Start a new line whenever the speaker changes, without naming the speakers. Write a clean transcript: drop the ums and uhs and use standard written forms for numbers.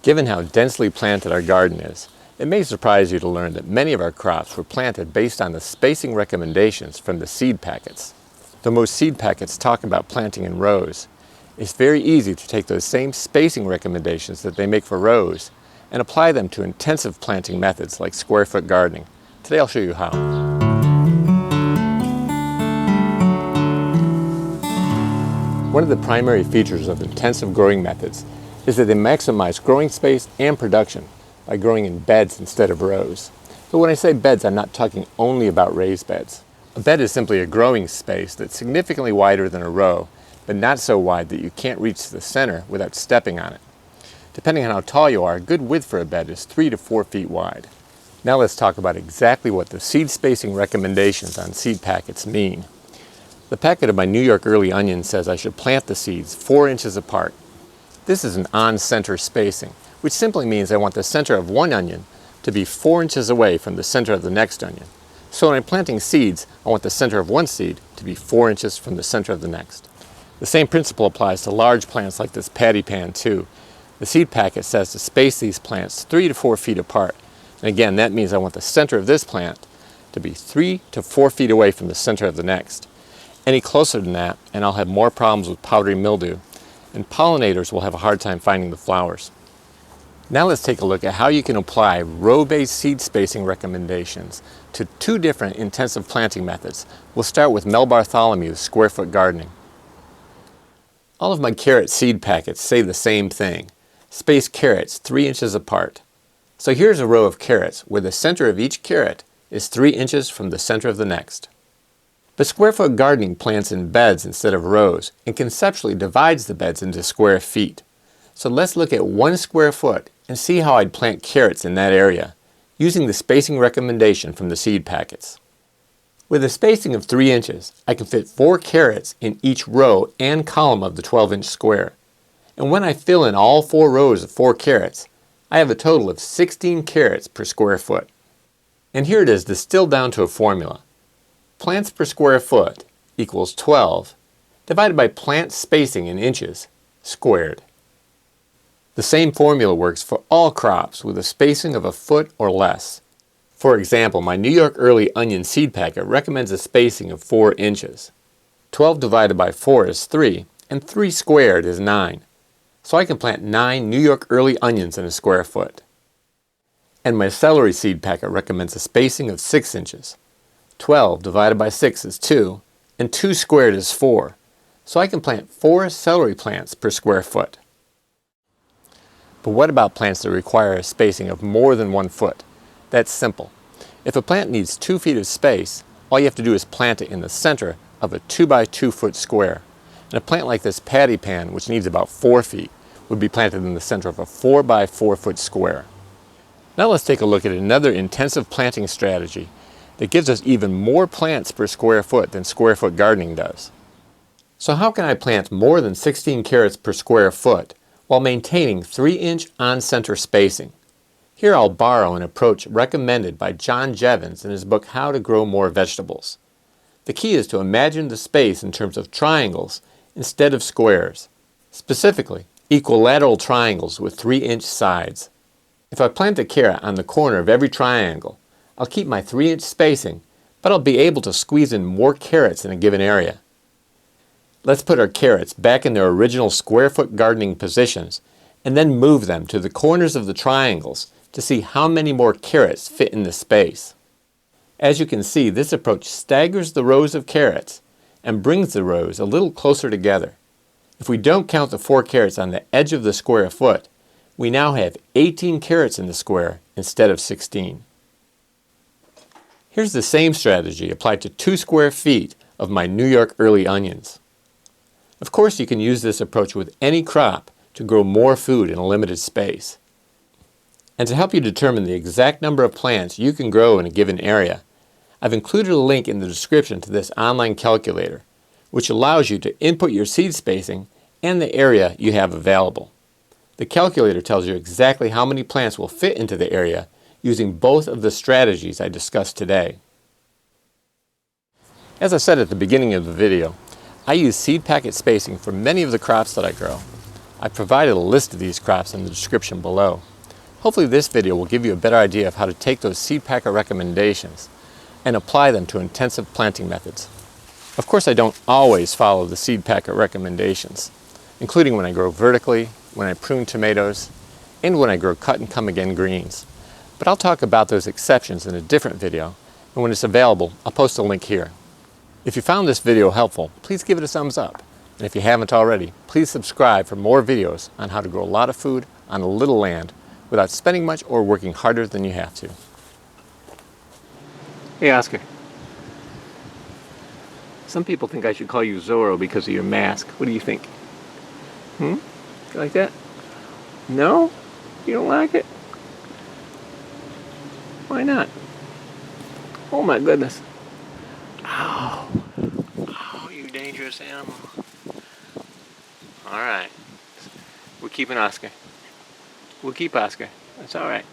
Given how densely planted our garden is, it may surprise you to learn that many of our crops were planted based on the spacing recommendations from the seed packets. Though most seed packets talk about planting in rows, it's very easy to take those same spacing recommendations that they make for rows and apply them to intensive planting methods like square foot gardening. Today I'll show you how. One of the primary features of intensive growing methods is that they maximize growing space and production by growing in beds instead of rows. But when I say beds, I'm not talking only about raised beds. A bed is simply a growing space that's significantly wider than a row, but not so wide that you can't reach the center without stepping on it. Depending on how tall you are, a good width for a bed is 3 to 4 feet wide. Now let's talk about exactly what the seed spacing recommendations on seed packets mean. The packet of my New York early onions says I should plant the seeds 4 inches apart. This is an on-center spacing, which simply means I want the center of one onion to be 4 inches away from the center of the next onion. So when I'm planting seeds, I want the center of one seed to be 4 inches from the center of the next. The same principle applies to large plants like this patty pan too. The seed packet says to space these plants 3 to 4 feet apart. And again, that means I want the center of this plant to be 3 to 4 feet away from the center of the next. Any closer than that, and I'll have more problems with powdery mildew, and pollinators will have a hard time finding the flowers. Now let's take a look at how you can apply row-based seed spacing recommendations to 2 different intensive planting methods. We'll start with Mel Bartholomew's square foot gardening. All of my carrot seed packets say the same thing. Space carrots 3 inches apart. So here's a row of carrots where the center of each carrot is 3 inches from the center of the next. But square foot gardening plants in beds instead of rows and conceptually divides the beds into square feet. So let's look at 1 square foot and see how I'd plant carrots in that area using the spacing recommendation from the seed packets. With a spacing of 3 inches, I can fit 4 carrots in each row and column of the 12-inch square. And when I fill in all 4 rows of 4 carrots, I have a total of 16 carrots per square foot. And here it is distilled down to a formula. Plants per square foot equals 12 divided by plant spacing in inches squared. The same formula works for all crops with a spacing of a foot or less. For example, my New York early onion seed packet recommends a spacing of 4 inches. 12 divided by 4 is 3, and 3 squared is 9. So I can plant 9 New York early onions in a square foot. And my celery seed packet recommends a spacing of 6 inches. 12 divided by 6 is 2, and 2 squared is 4. So I can plant 4 celery plants per square foot. But what about plants that require a spacing of more than 1 foot? That's simple. If a plant needs 2 feet of space, all you have to do is plant it in the center of a 2 by 2 foot square. And a plant like this patty pan, which needs about 4 feet, would be planted in the center of a 4 by 4 foot square. Now let's take a look at another intensive planting strategy that gives us even more plants per square foot than square foot gardening does. So how can I plant more than 16 carrots per square foot while maintaining 3-inch on-center spacing? Here I'll borrow an approach recommended by John Jevons in his book How to Grow More Vegetables. The key is to imagine the space in terms of triangles instead of squares. Specifically, equilateral triangles with 3-inch sides. If I plant a carrot on the corner of every triangle, I'll keep my 3-inch spacing, but I'll be able to squeeze in more carrots in a given area. Let's put our carrots back in their original square foot gardening positions and then move them to the corners of the triangles to see how many more carrots fit in the space. As you can see, this approach staggers the rows of carrots and brings the rows a little closer together. If we don't count the 4 carrots on the edge of the square foot, we now have 18 carrots in the square instead of 16. Here's the same strategy applied to 2 square feet of my New York early onions. Of course, you can use this approach with any crop to grow more food in a limited space. And to help you determine the exact number of plants you can grow in a given area, I've included a link in the description to this online calculator, which allows you to input your seed spacing and the area you have available. The calculator tells you exactly how many plants will fit into the area using both of the strategies I discussed today. As I said at the beginning of the video, I use seed packet spacing for many of the crops that I grow. I've provided a list of these crops in the description below. Hopefully this video will give you a better idea of how to take those seed packer recommendations and apply them to intensive planting methods. Of course, I don't always follow the seed packer recommendations, including when I grow vertically, when I prune tomatoes, and when I grow cut and come again greens. But I'll talk about those exceptions in a different video, and when it's available, I'll post a link here. If you found this video helpful, please give it a thumbs up. And if you haven't already, please subscribe for more videos on how to grow a lot of food on a little land without spending much or working harder than you have to. Hey, Oscar. Some people think I should call you Zorro because of your mask. What do you think? You like that? No? You don't like it? Why not? Oh my goodness. Ow. Oh, you dangerous animal. Alright. We're keeping Oscar. We'll keep Oscar. That's alright.